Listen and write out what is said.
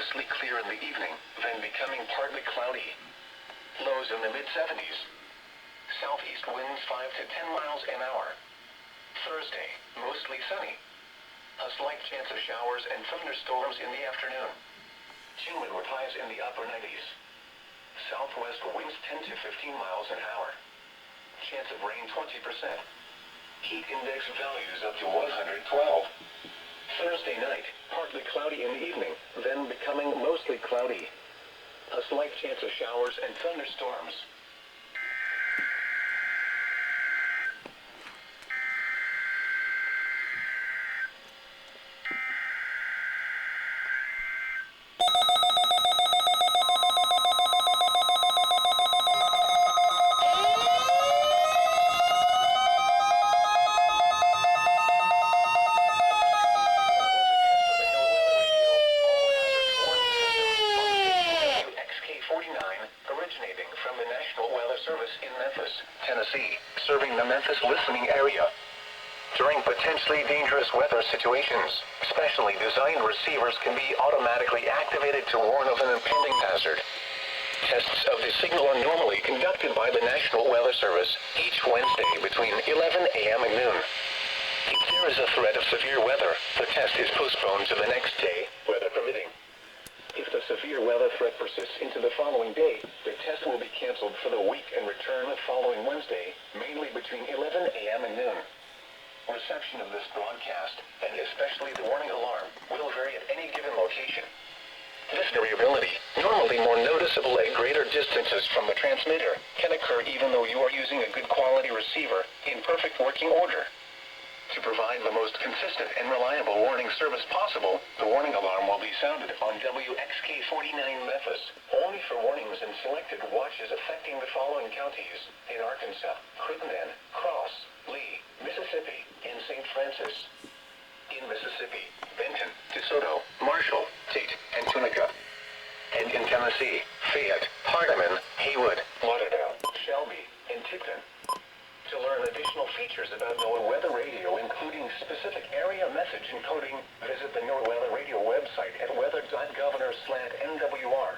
mostly clear in the evening, then becoming partly cloudy. Lows in the mid-70s. Southeast winds 5 to 10 miles an hour. Thursday, mostly sunny. A slight chance of showers and thunderstorms in the afternoon. Cumulative highs in the upper 90s. Southwest winds 10 to 15 miles an hour. Chance of rain 20%. Heat index values up to 112. Thursday night, partly cloudy in the evening, then becoming mostly cloudy. A slight chance of showers and thunderstorms. Originating from the National Weather Service in Memphis, Tennessee, serving the Memphis listening area. During potentially dangerous weather situations, specially designed receivers can be automatically activated to warn of an impending hazard. Tests of the signal are normally conducted by the National Weather Service each Wednesday between 11 a.m. and noon. If there is a threat of severe weather, the test is postponed to the next day, weather permitting. If the severe weather threat persists into the following day, the test will be canceled for the week and return the following Wednesday, mainly between 11 a.m. and noon. Reception of this broadcast, and especially the warning alarm, will vary at any given location. This variability, normally more noticeable at greater distances from the transmitter, can occur even though you are using a good quality receiver in perfect working order. To provide the most consistent and reliable warning service possible, the warning alarm will be sounded on WXK49 Memphis, only for warnings in selected watches affecting the following counties in Arkansas: Crittenden, Cross, Lee, Mississippi, and St. Francis. In Mississippi, Benton, DeSoto, Marshall, Tate, and Tunica. And in Tennessee, Fayette, Hardeman, Haywood, Lauderdale, Shelby, and Tipton. To learn additional features about NOAA Weather Radio, including specific area message encoding, visit the NOAA Weather Radio website at weather.governor/NWR.